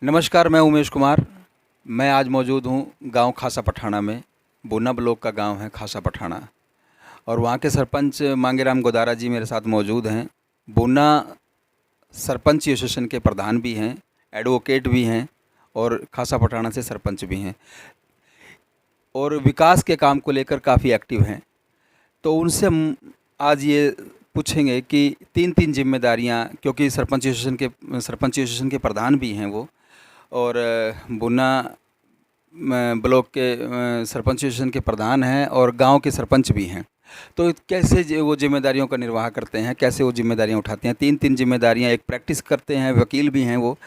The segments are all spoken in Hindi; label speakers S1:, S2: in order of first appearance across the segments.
S1: नमस्कार, मैं उमेश कुमार। मैं आज मौजूद हूँ गांव खासा पठाना में। बूना ब्लॉक का गांव है खासा पठाना, और वहाँ के सरपंच मांगेराम गोदारा जी मेरे साथ मौजूद हैं। बूना सरपंच एसोसिएशन के प्रधान भी हैं, एडवोकेट भी हैं, और खासा पठाना से सरपंच भी हैं, और विकास के काम को लेकर काफ़ी एक्टिव हैं। तो उनसे हम आज ये पूछेंगे कि तीन तीन जिम्मेदारियाँ, क्योंकि सरपंच एसोसिएशन के प्रधान भी हैं वो, और बूना ब्लॉक के सरपंच एसोसिएशन के प्रधान हैं, और गांव के सरपंच भी हैं। तो कैसे वो जिम्मेदारियों का निर्वाह करते हैं, कैसे वो जिम्मेदारियां उठाते हैं, तीन तीन जिम्मेदारियां, एक प्रैक्टिस करते हैं, वकील भी हैं वो।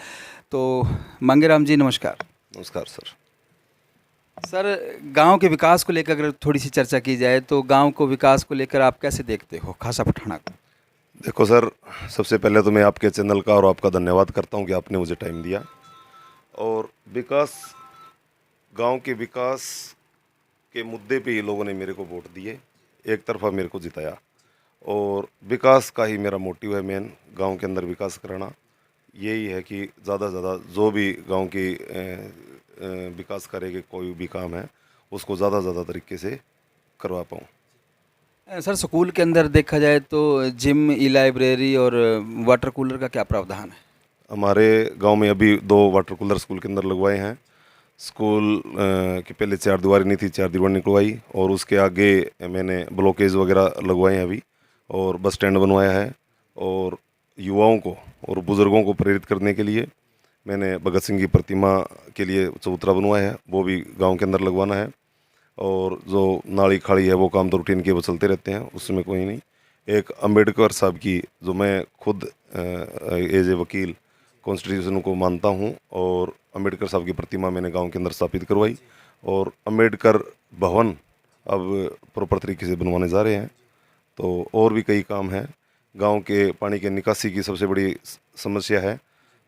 S1: तो मांगेराम जी, नमस्कार।
S2: नमस्कार सर।
S1: सर, गांव के विकास को लेकर अगर थोड़ी सी चर्चा की जाए तो गांव को विकास को लेकर आप कैसे देखते हो, खासा पठाना को?
S2: देखो सर, सबसे पहले तो मैं आपके चैनल का और आपका धन्यवाद करता हूं कि आपने मुझे टाइम दिया। और विकास, गांव के विकास के मुद्दे पे ये लोगों ने मेरे को वोट दिए, एक तरफा मेरे को जिताया। और विकास का ही मेरा मोटिव है, मेन गांव के अंदर विकास कराना। यही है कि ज़्यादा से ज़्यादा जो भी गांव की विकास करेगी, कोई भी काम है उसको ज़्यादा से ज़्यादा तरीके से करवा पाऊँ।
S1: सर, स्कूल के अंदर देखा जाए तो जिम, ई लाइब्रेरी और वाटर कूलर का क्या प्रावधान है?
S2: हमारे गांव में अभी 2 वाटर कूलर स्कूल के अंदर लगवाए हैं। स्कूल की पहले 4 दीवारी नहीं थी, 4 दीवार निकलवाई, और उसके आगे मैंने ब्लॉकेज वगैरह लगवाए हैं अभी, और बस स्टैंड बनवाया है। और युवाओं को और बुज़ुर्गों को प्रेरित करने के लिए मैंने भगत सिंह की प्रतिमा के लिए चबूतरा बनवाया है, वो भी गांव के अंदर लगवाना है। और जो नाली खाड़ी है वो काम तो रूटीन के वो चलते रहते हैं, उसमें कोई नहीं। एक अम्बेडकर साहब की, जो मैं खुद एज ए वकील कॉन्स्टिट्यूशन को मानता हूं, और अम्बेडकर साहब की प्रतिमा मैंने गांव के अंदर स्थापित करवाई। और अम्बेडकर भवन अब प्रॉपर तरीके से बनवाने जा रहे हैं। तो और भी कई काम हैं। गांव के पानी के निकासी की सबसे बड़ी समस्या है,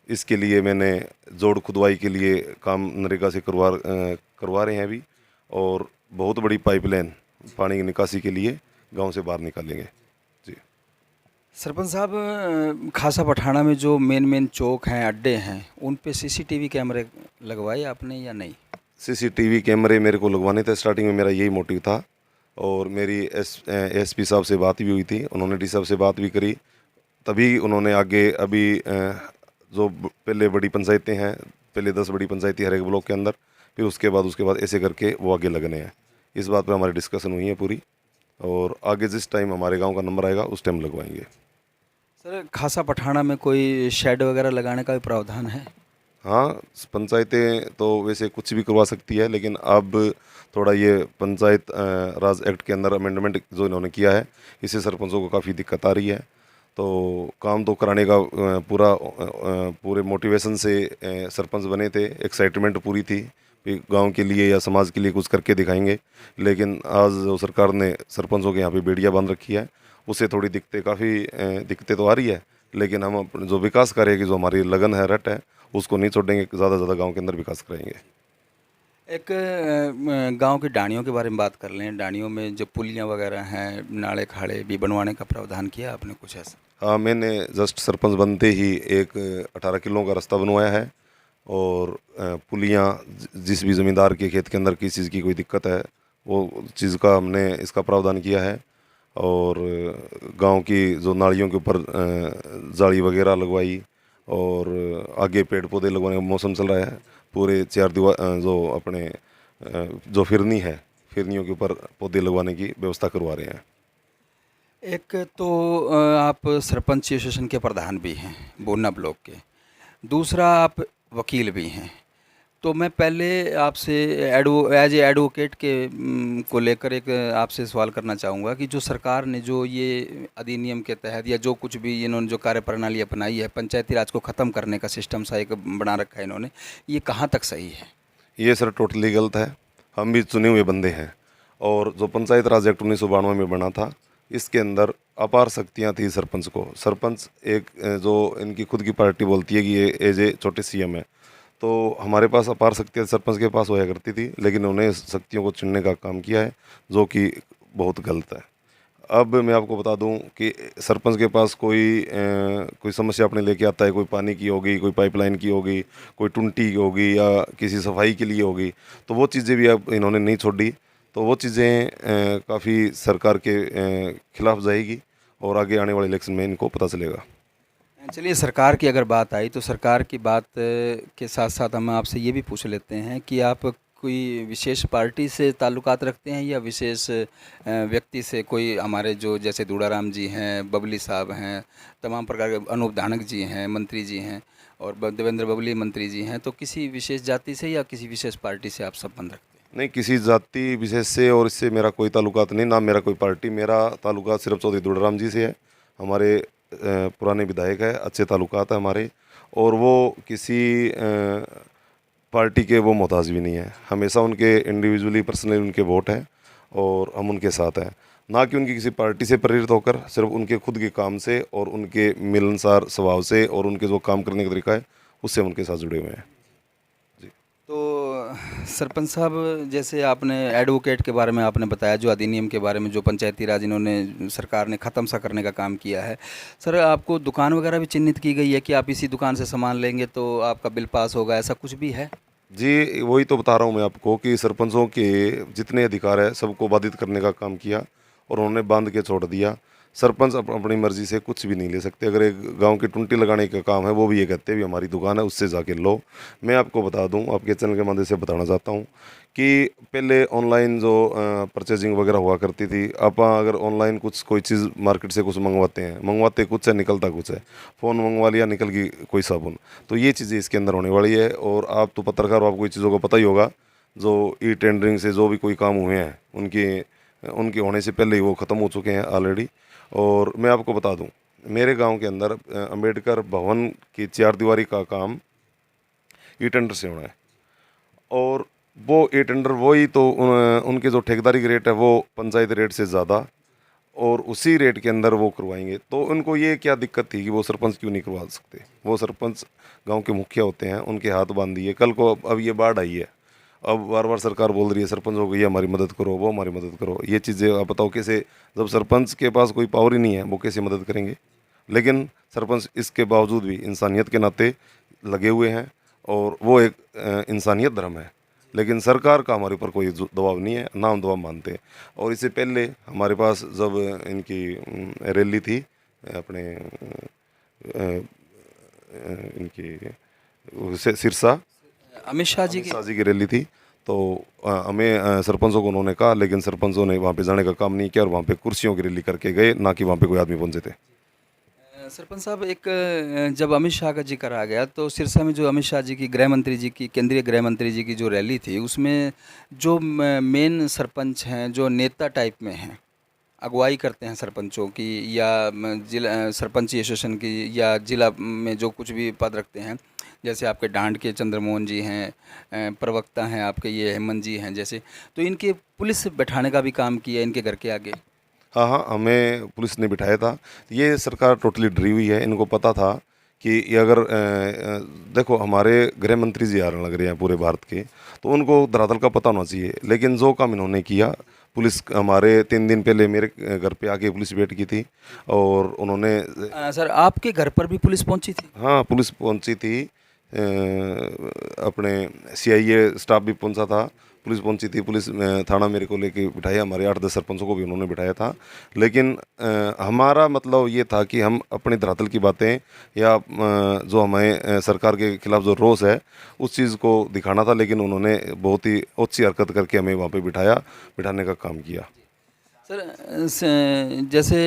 S2: इसके लिए मैंने जोड़ खुदवाई के लिए काम नरेगा से करवा रहे हैं अभी। और बहुत बड़ी पाइपलाइन पानी की निकासी के लिए गांव से बाहर निकालेंगे जी।
S1: सरपंच साहब, खासा पठाना में जो मेन मेन चौक हैं, अड्डे हैं, उन पे सीसीटीवी कैमरे लगवाए आपने या नहीं?
S2: सीसीटीवी कैमरे मेरे को लगवाने थे, स्टार्टिंग में मेरा यही मोटिव था। और मेरी एसपी साहब से बात भी हुई थी, उन्होंने डी साहब से बात भी करी। तभी उन्होंने आगे अभी जो पहले बड़ी पंचायतें हैं, पहले 10 बड़ी पंचायती हर एक ब्लॉक के अंदर, फिर उसके बाद ऐसे करके वो आगे लगने हैं। इस बात पे हमारी डिस्कशन हुई है पूरी, और आगे जिस टाइम हमारे गांव का नंबर आएगा उस टाइम लगवाएंगे।
S1: सर, खासा पठाना में कोई शेड वगैरह लगाने का भी प्रावधान है?
S2: हाँ, पंचायतें तो वैसे कुछ भी करवा सकती है, लेकिन अब थोड़ा ये पंचायत राज एक्ट के अंदर अमेंडमेंट जो इन्होंने किया है, इससे सरपंचों को काफ़ी दिक्कत आ रही है। तो काम तो कराने का पूरे मोटिवेशन से सरपंच बने थे, एक्साइटमेंट पूरी थी कि गांव के लिए या समाज के लिए कुछ करके दिखाएंगे। लेकिन आज जो सरकार ने सरपंचों के यहाँ पे बेड़ियाँ बांध रखी है, उससे थोड़ी दिक्कतें तो आ रही है। लेकिन हम जो विकास कार्य की जो हमारी लगन है, रट है, उसको नहीं छोड़ेंगे, ज़्यादा से ज़्यादा गाँव के अंदर विकास कराएंगे।
S1: एक गांव की डाणियों के बारे में बात कर लें। डाणियों में जो पुलियां वगैरह हैं, नाले खाड़े भी बनवाने का प्रावधान किया आपने कुछ ऐसा?
S2: हाँ, मैंने जस्ट सरपंच बनते ही एक 18 किलो का रास्ता बनवाया है। और पुलियाँ, जिस भी ज़मींदार के खेत के अंदर किस चीज़ की कोई दिक्कत है, वो चीज़ का हमने इसका प्रावधान किया है। और गांव की जो नालियों के ऊपर जाली वगैरह लगवाई। और आगे पेड़ पौधे लगवाने का मौसम चल रहा है, पूरे 4 दीवार जो अपने जो फिरनी है, फिरनियों के ऊपर पौधे लगवाने की व्यवस्था करवा रहे हैं।
S1: एक तो आप सरपंच एसोसिएशन के प्रधान भी हैं बूना ब्लॉक के, दूसरा आप वकील भी हैं। तो मैं पहले आपसे एज ए एडवोकेट के को लेकर एक आपसे सवाल करना चाहूँगा कि जो सरकार ने जो ये अधिनियम के तहत या जो कुछ भी इन्होंने जो कार्यप्रणाली अपनाई है, पंचायती राज को ख़त्म करने का सिस्टम सा एक बना रखा है इन्होंने, ये कहाँ तक सही है?
S2: ये सर टोटली गलत है। हम भी चुने हुए बंदे हैं। और जो पंचायत राज एक्ट 1992 में बना था, इसके अंदर अपार शक्तियाँ थी सरपंच को। सरपंच एक जो इनकी खुद की पार्टी बोलती है कि ये एज ए छोटे सीएम है, तो हमारे पास अपार शक्तियाँ सरपंच के पास होया करती थी, लेकिन उन्हें शक्तियों को चुनने का काम किया है, जो कि बहुत गलत है। अब मैं आपको बता दूं कि सरपंच के पास कोई समस्या अपने लेके आता है, कोई पानी की होगी, कोई पाइपलाइन की होगी, कोई टुंटी की होगी या किसी सफाई के लिए होगी, तो वो चीज़ें भी अब इन्होंने नहीं छोड़ी। तो वो चीज़ें काफ़ी सरकार के खिलाफ जाएगी और आगे आने वाले इलेक्शन में इनको पता चलेगा।
S1: चलिए, सरकार की अगर बात आई तो सरकार की बात के साथ साथ हम आपसे ये भी पूछ लेते हैं कि आप कोई विशेष पार्टी से ताल्लुकात रखते हैं या विशेष व्यक्ति से? कोई हमारे जो जैसे दूड़ाराम जी हैं, बबली साहब हैं, तमाम प्रकार के अनूप धानक जी हैं, मंत्री जी हैं, और देवेंद्र बबली मंत्री जी हैं, तो किसी विशेष जाति से या किसी विशेष पार्टी से आप संबंध रखते हैं?
S2: नहीं, किसी जाति विशेष से और इससे मेरा कोई ताल्लुकात नहीं, ना मेरा कोई पार्टी। मेरा ताल्लुकात सिर्फ चौधरी दूड़ाराम जी से है। हमारे पुराने विधायक है, अच्छे ताल्लुकात है हमारे, और वो किसी पार्टी के वो मोहताज भी नहीं है। हमेशा उनके इंडिविजुअली पर्सनली उनके वोट हैं और हम उनके साथ हैं, ना कि उनकी किसी पार्टी से प्रेरित होकर, सिर्फ उनके खुद के काम से और उनके मिलनसार स्वभाव से और उनके जो काम करने का तरीका है उससे हम उनके साथ जुड़े हुए हैं।
S1: तो सरपंच साहब, जैसे आपने एडवोकेट के बारे में आपने बताया, जो अधिनियम के बारे में, जो पंचायती राज इन्होंने सरकार ने ख़त्म सा करने का काम किया है, सर आपको दुकान वगैरह भी चिन्हित की गई है कि आप इसी दुकान से सामान लेंगे तो आपका बिल पास होगा, ऐसा कुछ भी है?
S2: जी, वही तो बता रहा हूँ मैं आपको कि सरपंचों के जितने अधिकार है सबको बाधित करने का काम किया और उन्होंने बांध के छोड़ दिया। सरपंच अपनी मर्जी से कुछ भी नहीं ले सकते। अगर एक गांव की टुंटी लगाने का काम है, वो भी ये कहते हैं भी हमारी दुकान है, उससे जाके लो। मैं आपको बता दूं, आपके चैनल के माध्यम से बताना चाहता हूं कि पहले ऑनलाइन जो परचेजिंग वगैरह हुआ करती थी, आप अगर ऑनलाइन कुछ कोई चीज़ मार्केट से कुछ मंगवाते कुछ है, निकलता कुछ है। फ़ोन मंगवा लिया, निकल गई कोई साबुन। तो ये चीज़ें इसके अंदर होने वाली है। और आप तो पत्रकार हो, आपको ये चीज़ों को पता ही होगा। जो ई टेंडरिंग से जो भी कोई काम हुए हैं उनके होने से पहले ही वो ख़त्म हो चुके हैं ऑलरेडी। और मैं आपको बता दूं, मेरे गांव के अंदर अंबेडकर भवन की 4 दीवारी का काम ई टेंडर से होना है। और वो ई टेंडर वही तो उनके जो ठेकेदारी की रेट है वो पंचायत रेट से ज़्यादा, और उसी रेट के अंदर वो करवाएंगे। तो उनको ये क्या दिक्कत थी कि वो सरपंच क्यों नहीं करवा सकते? वो सरपंच गांव के मुखिया होते हैं, उनके हाथ बांध दिए। कल को अब ये बाढ़ आई है, अब बार बार सरकार बोल रही है सरपंचों को ये हमारी मदद करो, वो हमारी मदद करो। ये चीज़ें आप बताओ कैसे? जब सरपंच के पास कोई पावर ही नहीं है, वो कैसे मदद करेंगे? लेकिन सरपंच इसके बावजूद भी इंसानियत के नाते लगे हुए हैं, और वो एक इंसानियत धर्म है। लेकिन सरकार का हमारे ऊपर कोई दबाव नहीं है, ना हम दबाव मानते हैं। और इससे पहले हमारे पास जब इनकी रैली थी, अपने इनकी सिरसा
S1: अमित शाह जी की?
S2: शाह जी की रैली थी। तो हमें सरपंचों को उन्होंने कहा, लेकिन सरपंचों ने वहाँ पे जाने का काम नहीं किया और वहाँ पे कुर्सियों की रैली करके गए, ना कि वहाँ पे कोई आदमी पहुँचे थे।
S1: सरपंच साहब, एक जब अमित शाह का जिक्र आ गया तो सिरसा में जो अमित शाह जी की, गृह मंत्री जी की, केंद्रीय गृह मंत्री जी की जो रैली थी, उसमें जो मेन सरपंच हैं, जो नेता टाइप में हैं, अगुवाई करते हैं सरपंचों की, या जिला सरपंची एसोसिएशन की, या जिला में जो कुछ भी पद रखते हैं, जैसे आपके डांड के चंद्रमोहन जी हैं, प्रवक्ता हैं आपके ये हेमंत जी हैं जैसे, तो इनके पुलिस बैठाने का भी काम किया इनके घर के आगे।
S2: हाँ हाँ, हमें पुलिस ने बिठाया था। ये सरकार टोटली डरी हुई है। इनको पता था कि ये अगर देखो, हमारे गृह मंत्री जी आ रहे लग रहे हैं पूरे भारत के, तो उनको धरातल का पता होना चाहिए। लेकिन जो काम इन्होंने किया, पुलिस हमारे 3 दिन पहले मेरे घर पे आके पुलिस वेट की थी, और उन्होंने
S1: सर, आपके घर पर भी पुलिस पहुंची थी?
S2: हाँ, पुलिस पहुंची थी। अपने सीआईए स्टाफ भी पहुंचा था, पुलिस पहुंची थी। पुलिस थाना मेरे को लेके बिठाया, हमारे 8-10 सरपंचों को भी उन्होंने बिठाया था। लेकिन हमारा मतलब ये था कि हम अपनी धरातल की बातें या जो हमें सरकार के खिलाफ जो रोष है उस चीज़ को दिखाना था। लेकिन उन्होंने बहुत ही अच्छी हरकत करके हमें वहाँ पे बिठाने का काम किया।
S1: सर, जैसे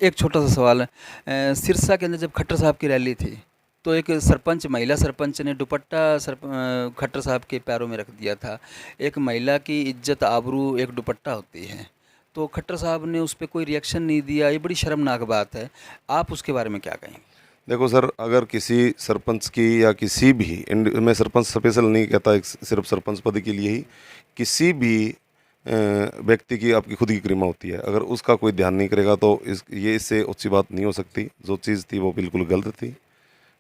S1: एक छोटा सा सवाल है, सिरसा के अंदर जब खट्टर साहब की रैली थी तो एक सरपंच, महिला सरपंच ने दुपट्टा खट्टर साहब के पैरों में रख दिया था। एक महिला की इज्जत, आबरू एक दुपट्टा होती है, तो खट्टर साहब ने उस पर कोई रिएक्शन नहीं दिया। ये बड़ी शर्मनाक बात है, आप उसके बारे में क्या कहेंगे?
S2: देखो सर, अगर किसी सरपंच की या किसी भी मैं सरपंच स्पेशल नहीं कहता, सिर्फ सरपंच पद के लिए ही, किसी भी व्यक्ति की आपकी खुद की गरिमा होती है। अगर उसका कोई ध्यान नहीं करेगा तो इससे अच्छी बात नहीं हो सकती। जो चीज़ थी वो बिल्कुल गलत थी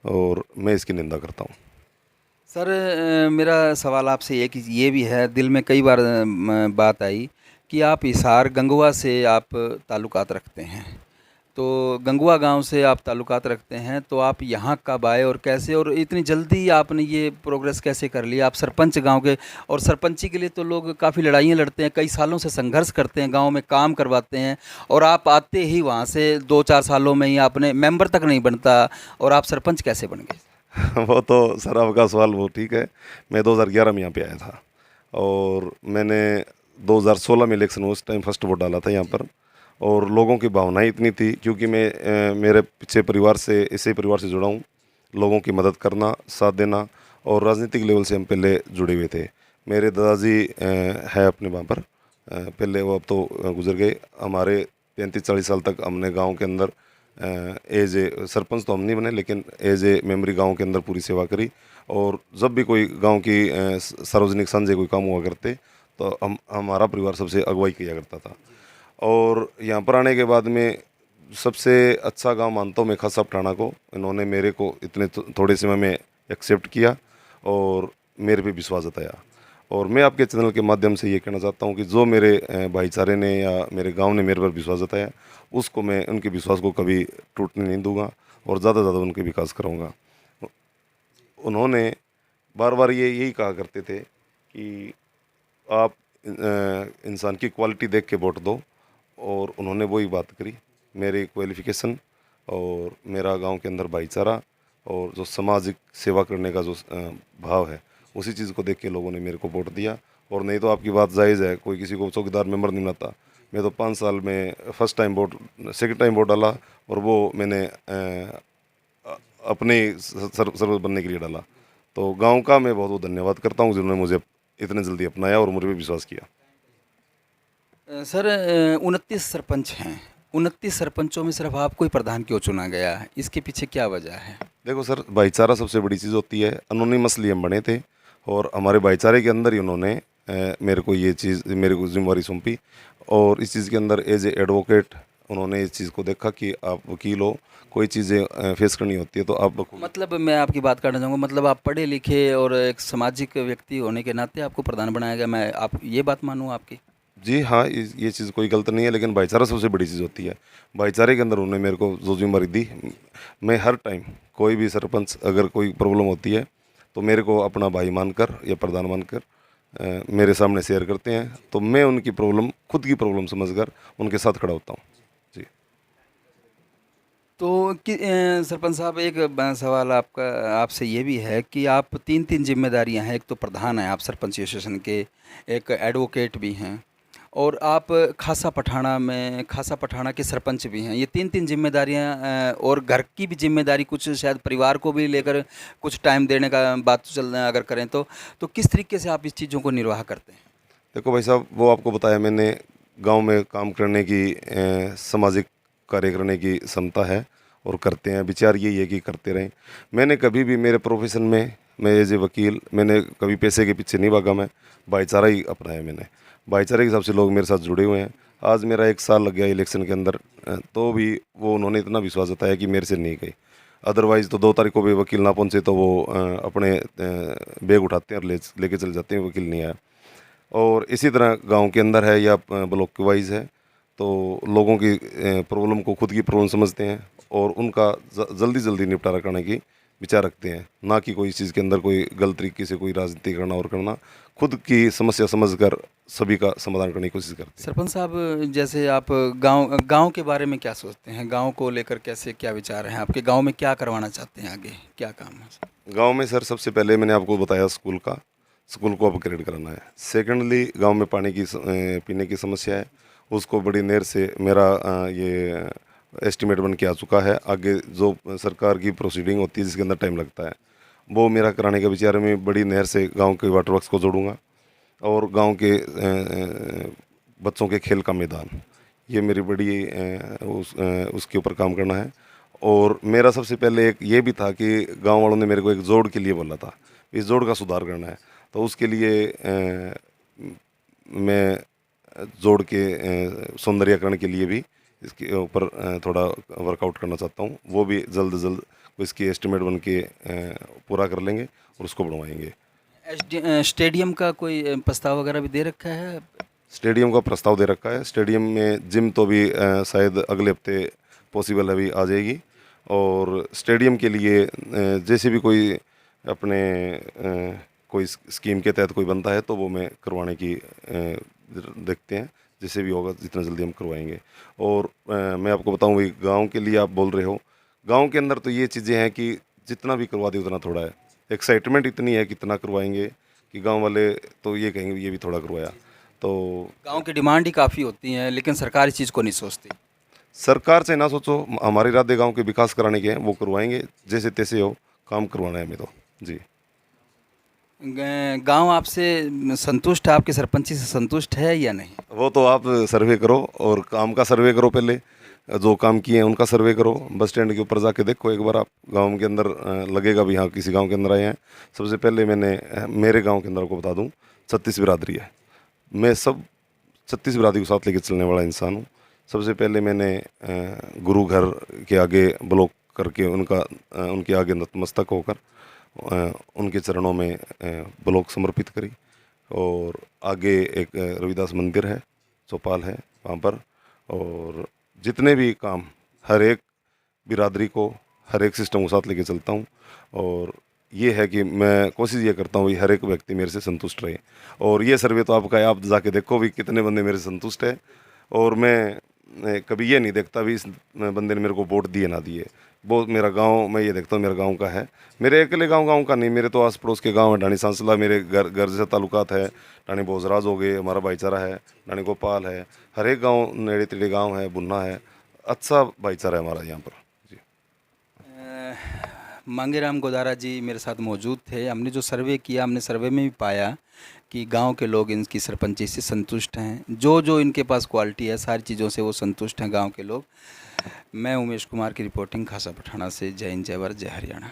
S2: और मैं इसकी निंदा करता हूँ।
S1: सर, मेरा सवाल आपसे ये भी है, दिल में कई बार बात आई कि आप हिसार गंगवा से आप ताल्लुकात रखते हैं, तो गंगवा गांव से आप ताल्लुकात रखते हैं, तो आप यहाँ कब आए और कैसे, और इतनी जल्दी आपने ये प्रोग्रेस कैसे कर लिया? आप सरपंच गांव के, और सरपंची के लिए तो लोग काफ़ी लड़ाइयाँ लड़ते हैं, कई सालों से संघर्ष करते हैं, गांव में काम करवाते हैं, और आप आते ही वहाँ से 2-4 सालों में ही आपने मेंबर तक नहीं बनता और आप सरपंच कैसे बन गए?
S2: वो तो सर आपका सवाल वो ठीक है। मैं 2011 में यहाँ पे आया था और मैंने 2016 में इलेक्शन उस टाइम फर्स्ट वोट डाला था यहाँ पर। और लोगों की भावनाएं इतनी थी, क्योंकि मैं मेरे पीछे परिवार से, इसी परिवार से जुड़ा हूँ। लोगों की मदद करना, साथ देना, और राजनीतिक लेवल से हम पहले जुड़े हुए थे। मेरे दादाजी है अपने वहाँ पर, पहले वो अब तो गुजर गए। हमारे 35-40 साल तक हमने गांव के अंदर एज ए सरपंच तो हम नहीं बने, लेकिन एज ए मेमोरी गांव के अंदर पूरी सेवा करी। और जब भी कोई गांव की सार्वजनिक संजय कोई काम हुआ करते, तो हमारा परिवार सबसे अगुवाई किया करता था। और यहाँ पर आने के बाद में सबसे अच्छा गांव मानता हूँ मैं खासा पठाना को। इन्होंने मेरे को इतने थोड़े समय में एक्सेप्ट किया और मेरे पे विश्वास जताया। और मैं आपके चैनल के माध्यम से ये कहना चाहता हूँ कि जो मेरे भाईचारे ने या मेरे गांव ने मेरे पर विश्वास जताया, उसको मैं उनके विश्वास को कभी टूटने नहीं दूंगा और ज़्यादा से ज़्यादा उनके विकास कराऊंगा। उन्होंने बार बार यही कहा करते थे कि आप इंसान की क्वालिटी देख के वोट दो, और उन्होंने वही बात करी। मेरे क्वालिफिकेशन और मेरा गांव के अंदर भाईचारा और जो सामाजिक सेवा करने का जो भाव है, उसी चीज़ को देख के लोगों ने मेरे को वोट दिया। और नहीं तो आपकी बात जायज़ है, कोई किसी को चौकीदार मेंबर नहीं बनाता। मैं तो 5 साल में first time vote, second time vote डाला, और वो मैंने अपने सर्वोच्च बनने के लिए डाला। तो गांव का मैं बहुत बहुत धन्यवाद करता हूं जिन्होंने मुझे इतने जल्दी अपनाया और मुझे पे विश्वास किया।
S1: सर 29 सरपंच हैं, 29 सरपंचों में सिर्फ आपको ही प्रधान क्यों चुना गया है? इसके पीछे क्या वजह है?
S2: देखो सर, भाईचारा सबसे बड़ी चीज़ होती है। अनोनिमसली हम बने थे और हमारे भाईचारे के अंदर ही उन्होंने मेरे को ये चीज़, मेरे को जिम्मेवारी सौंपी। और इस चीज़ के अंदर एज ए एडवोकेट उन्होंने इस चीज़ को देखा कि आप वकील हो, कोई चीज़ें फेस करनी होती है तो आप।
S1: मतलब मैं आपकी बात करना चाहूँगा, मतलब आप पढ़े लिखे और एक सामाजिक व्यक्ति होने के नाते आपको प्रधान बनाया गया, मैं आप ये बात मानूँ आपकी?
S2: जी हाँ, ये चीज़ कोई गलत नहीं है, लेकिन भाईचारा सबसे बड़ी चीज़ होती है। भाईचारे के अंदर उन्होंने मेरे को जो जिम्मेदारी दी, मैं हर टाइम, कोई भी सरपंच अगर कोई प्रॉब्लम होती है तो मेरे को अपना भाई मानकर या प्रधान मानकर मेरे सामने शेयर करते हैं। तो मैं उनकी प्रॉब्लम, खुद की प्रॉब्लम समझकर उनके साथ खड़ा होता हूँ। जी।
S1: तो सरपंच साहब, एक सवाल आपका आपसे ये भी है कि आप 3 जिम्मेदारियां हैं। एक तो प्रधान हैं आप सरपंच एसोसिएशन के, एक एडवोकेट भी हैं, और आप खासा पठाना के सरपंच भी हैं। ये 3 जिम्मेदारियां, और घर की भी जिम्मेदारी, कुछ शायद परिवार को भी लेकर कुछ टाइम देने का बात चल अगर करें तो किस तरीके से आप इस चीज़ों को निर्वाह करते हैं?
S2: देखो भाई साहब, वो आपको बताया मैंने, गांव में काम करने की, सामाजिक कार्य करने की क्षमता है और करते हैं। विचार यही है कि करते रहें। मैंने कभी भी मेरे प्रोफेशन में, मैं एज ए वकील, मैंने कभी पैसे के पीछे नहीं भागा। मैं भाईचारा ही अपनाया मैंने। भाईचारे के हिसाब से लोग मेरे साथ जुड़े हुए हैं। आज मेरा 1 साल लग गया इलेक्शन के अंदर, तो भी वो उन्होंने इतना विश्वास जताया कि मेरे से नहीं गई। अदरवाइज़ तो 2 तारीख को भी वकील ना पहुँचे तो वो अपने बैग उठाते हैं और लेके चले जाते हैं, वकील नहीं आया। और इसी तरह गांव के अंदर है या ब्लॉक के वाइज है, तो लोगों की प्रॉब्लम को खुद की प्रॉब्लम समझते हैं और उनका जल्दी जल्दी निपटारा करने की विचार रखते हैं। ना कि कोई चीज़ के अंदर कोई गलत तरीके से कोई राजनीति करना और करना, खुद की समस्या समझकर सभी का समाधान करने की कोशिश करते हैं।
S1: सरपंच साहब, जैसे आप गांव के बारे में क्या सोचते हैं? गांव को लेकर कैसे, क्या विचार हैं आपके? गांव में क्या करवाना चाहते हैं, आगे क्या काम है?
S2: गांव में सर सबसे पहले मैंने आपको बताया स्कूल को अपग्रेड कराना है। सेकेंडली, गांव में पानी की पीने की समस्या है, उसको बड़ी नहर से मेरा ये एस्टिमेट बन के आ चुका है। आगे जो सरकार की प्रोसीडिंग होती है जिसके अंदर टाइम लगता है, वो मेरा कराने का विचार है। मैं बड़ी नहर से गांव के वाटर वर्क्स को जोड़ूंगा और गांव के बच्चों के खेल का मैदान, ये मेरी बड़ी उसके ऊपर काम करना है। और मेरा सबसे पहले एक ये भी था कि गांव वालों ने मेरे को एक जोड़ के लिए बोला था, इस जोड़ का सुधार करना है। तो उसके लिए मैं जोड़ के सौंदर्यकरण के लिए भी इसके ऊपर थोड़ा वर्कआउट करना चाहता हूँ। वो भी जल्द से जल्द इसकी एस्टिमेट बन के पूरा कर लेंगे और उसको बढ़वाएंगे।
S1: स्टेडियम का कोई प्रस्ताव वगैरह भी दे रखा है?
S2: स्टेडियम का प्रस्ताव दे रखा है। स्टेडियम में जिम तो भी शायद अगले हफ्ते पॉसिबल अभी आ जाएगी। और स्टेडियम के लिए जैसे भी कोई अपने कोई स्कीम के तहत कोई बनता है तो वो मैं करवाने की देखते हैं, जैसे भी होगा जितना जल्दी हम करवाएंगे। और मैं आपको बताऊं, वही गांव के लिए आप बोल रहे हो, गांव के अंदर तो ये चीज़ें हैं कि जितना भी करवा दे उतना थोड़ा है। एक्साइटमेंट इतनी है कितना करवाएंगे कि गांव वाले तो ये कहेंगे ये भी थोड़ा करवाया। तो
S1: गांव की डिमांड ही काफ़ी होती है, लेकिन सरकार इस चीज़ को नहीं सोचती।
S2: सरकार से ना सोचो, हमारे इरादे गांव के विकास कराने के हैं, वो करवाएंगे जैसे तैसे हो, काम करवाना है हमें तो जी।
S1: गांव आपसे संतुष्ट है, आपके सरपंची से संतुष्ट है या नहीं?
S2: वो तो आप सर्वे करो और काम का सर्वे करो, पहले जो काम किए हैं उनका सर्वे करो। बस स्टैंड के ऊपर जाके देखो एक बार आप, गांव के अंदर लगेगा भी हाँ किसी गांव के अंदर आए हैं। सबसे पहले मैंने मेरे गांव के अंदर को बता दूं, 36 बिरादरी है। मैं सब 36 बिरादरी को साथ लेके चलने वाला इंसान हूँ। सबसे पहले मैंने गुरु घर के आगे ब्लॉक करके उनके आगे नतमस्तक होकर उनके चरणों में ब्लॉक समर्पित करी। और आगे एक रविदास मंदिर है, चौपाल है वहाँ पर। और जितने भी काम हर एक बिरादरी को, हर एक सिस्टम को साथ लेके चलता हूँ। और ये है कि मैं कोशिश ये करता हूँ कि हर एक व्यक्ति मेरे से संतुष्ट रहे। और ये सर्वे तो आपका है, आप जाके देखो भी कितने बंदे मेरे से संतुष्ट है। और मैं कभी ये नहीं देखता भी इस बंदे ने मेरे को वोट दिए ना दिए, वो मेरा गांव, मैं ये देखता हूँ मेरा गांव का है। मेरे अकेले गांव का नहीं, मेरे तो आस पड़ोस के गांव है। ढाणी सांसला मेरे घर से ताल्लुकात है, ढाणी भोजराज हो गए, हमारा भाईचारा है, ढाणी गोपाल है, हर एक गांव नेड़े तेड़े गांव है, बुन्ना है, अच्छा भाईचारा है हमारा यहाँ पर जी।
S1: मांगेराम गोदारा जी मेरे साथ मौजूद थे। हमने जो सर्वे किया, हमने सर्वे में भी पाया कि गांव के लोग इनकी सरपंची से संतुष्ट हैं। जो जो इनके पास क्वालिटी है, सारी चीज़ों से वो संतुष्ट हैं गांव के लोग। मैं उमेश कुमार की रिपोर्टिंग खासा पठाना से। जय हिंद, जय भारत, जय हरियाणा।